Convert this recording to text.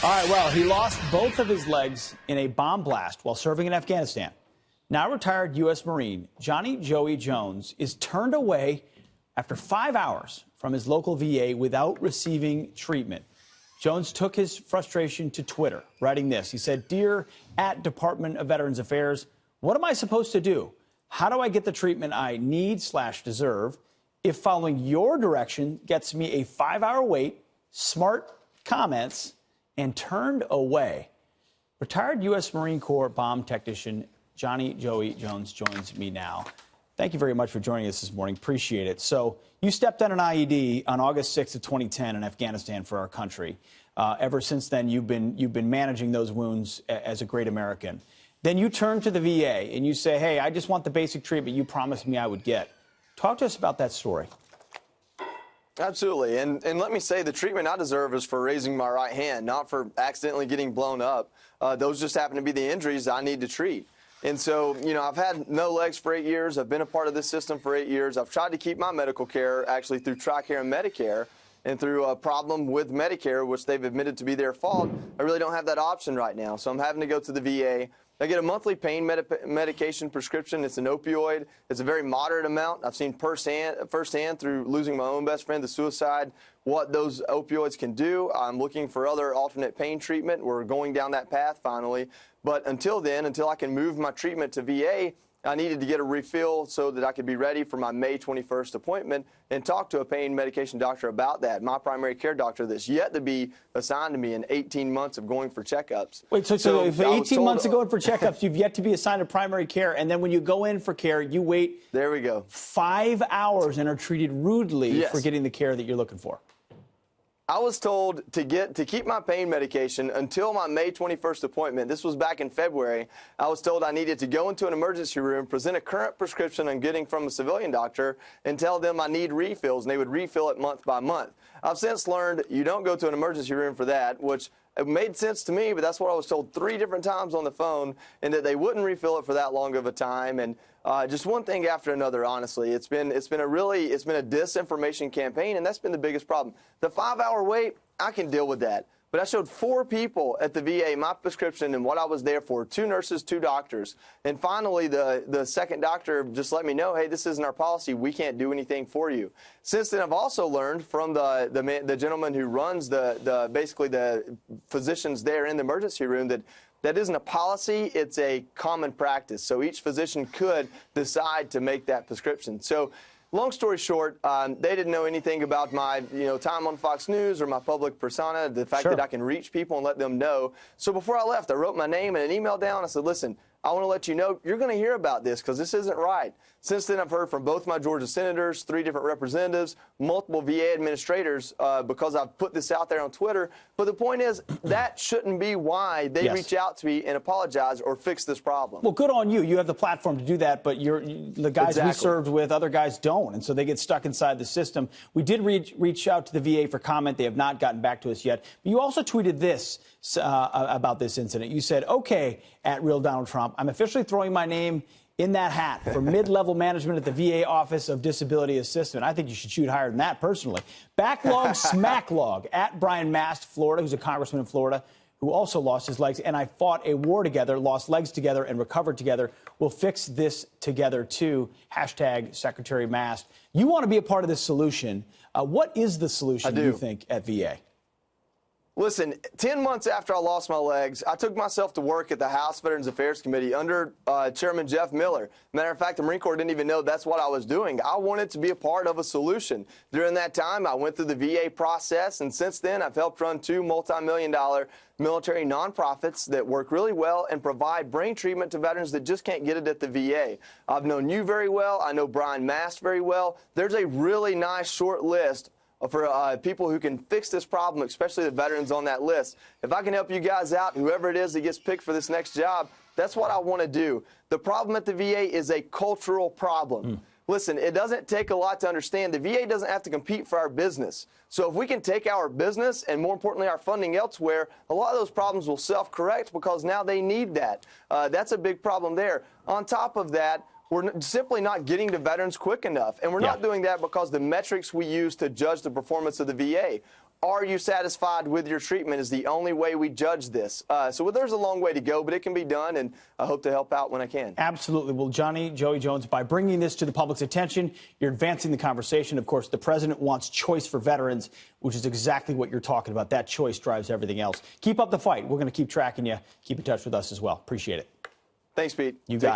All right, well, he lost both of his legs in a bomb blast while serving in Afghanistan. Now retired U.S. Marine Johnny Joey Jones is turned away after 5 hours from his local VA without receiving treatment. Jones took his frustration to Twitter, writing this. He said, "Dear @Department of Veterans Affairs, what am I supposed to do? How do I get the treatment I need/deserve if following your direction gets me a 5-hour wait, smart comments, and turned away?" Retired U.S. Marine Corps bomb technician Johnny Joey Jones joins me now. Thank you very much for joining us this morning. Appreciate it. So you stepped on an IED on August 6th of 2010 in Afghanistan for our country. Ever since then, you've been managing those wounds as a great American. Then you turn to the VA and you say, "Hey, I just want the basic treatment you promised me I would get." Talk to us about that story. Absolutely. And let me say, the treatment I deserve is for raising my right hand, not for accidentally getting blown up. Those just happen to be the injuries I need to treat. And so, you know, I've had no legs for 8 years. I've been a part of this system for 8 years. I've tried to keep my medical care actually through TRICARE and Medicare. And through a problem with Medicare, which they've admitted to be their fault, I really don't have that option right now. So I'm having to go to the VA. I get a monthly pain medication prescription. It's an opioid. It's a very moderate amount. I've seen firsthand through losing my own best friend to suicide what those opioids can do. I'm looking for other alternate pain treatment. We're going down that path finally. But until then, until I can move my treatment to VA, I needed to get a refill so that I could be ready for my May 21st appointment and talk to a pain medication doctor about that. My primary care doctor that's yet to be assigned to me in 18 months of going for checkups. Wait, so if 18 months of going for checkups, you've yet to be assigned to primary care, and then when you go in for care, you wait there we go 5 hours and are treated rudely Yes. for getting the care that you're looking for. I was told to keep my pain medication until my May 21st appointment. This was back in February. I was told I needed to go into an emergency room, present a current prescription I'm getting from a civilian doctor, and tell them I need refills, and they would refill it month by month. I've since learned you don't go to an emergency room for that, which it made sense to me, but that's what I was told 3 different times on the phone, and that they wouldn't refill it for that long of a time. And just one thing after another, honestly. It's been a disinformation campaign, and that's been the biggest problem. The 5-hour wait, I can deal with that. But I showed 4 people at the VA my prescription and what I was there for, 2 nurses, 2 doctors. And finally, the second doctor just let me know, hey, this isn't our policy. We can't do anything for you. Since then, I've also learned from the gentleman who runs basically the physicians there in the emergency room that isn't a policy, it's a common practice. So each physician could decide to make that prescription. So long story short, they didn't know anything about my time on Fox News or my public persona, the fact that I can reach people and let them know. So before I left, I wrote my name and an email down. I said, listen, I want to let you know you're going to hear about this because this isn't right. Since then, I've heard from both my Georgia senators, 3 different representatives, multiple VA administrators because I've put this out there on Twitter. But the point is, that shouldn't be why they reach out to me and apologize or fix this problem. Well, good on you. You have the platform to do that, but the guys we served with, other guys don't, and so they get stuck inside the system. We did reach out to the VA for comment. They have not gotten back to us yet. But you also tweeted this about this incident. You said, "Okay, @RealDonaldTrump, I'm officially throwing my name in that hat for mid-level management at the VA Office of Disability Assistant." I think you should shoot higher than that, personally. Backlog, smacklog, @Brian Mast, Florida, who's a congressman in Florida, who also lost his legs. "And I fought a war together, lost legs together, and recovered together. We'll fix this together, too." #Secretary Mast. You want to be a part of this solution. What is the solution, you think, at VA? Listen, 10 months after I lost my legs, I took myself to work at the House Veterans Affairs Committee under Chairman Jeff Miller. Matter of fact, the Marine Corps didn't even know that's what I was doing. I wanted to be a part of a solution. During that time, I went through the VA process, and since then, I've helped run 2 multi-million-dollar military nonprofits that work really well and provide brain treatment to veterans that just can't get it at the VA. I've known you very well. I know Brian Mast very well. There's a really nice short list for people who can fix this problem, especially the veterans on that list. If I can help you guys out, whoever it is that gets picked for this next job, that's what I want to do. The problem at the VA is a cultural problem. Listen, it doesn't take a lot to understand. The VA doesn't have to compete for our business. So if we can take our business and, more importantly, our funding elsewhere, a lot of those problems will self-correct because now they need that. That's a big problem there. On top of that, we're simply not getting to veterans quick enough. And we're not doing that because the metrics we use to judge the performance of the VA are you satisfied with your treatment is the only way we judge this. So there's a long way to go, but it can be done, and I hope to help out when I can. Absolutely. Well, Johnny Joey Jones, by bringing this to the public's attention, you're advancing the conversation. Of course, the president wants choice for veterans, which is exactly what you're talking about. That choice drives everything else. Keep up the fight. We're going to keep tracking you. Keep in touch with us as well. Appreciate it. Thanks, Pete. You got it.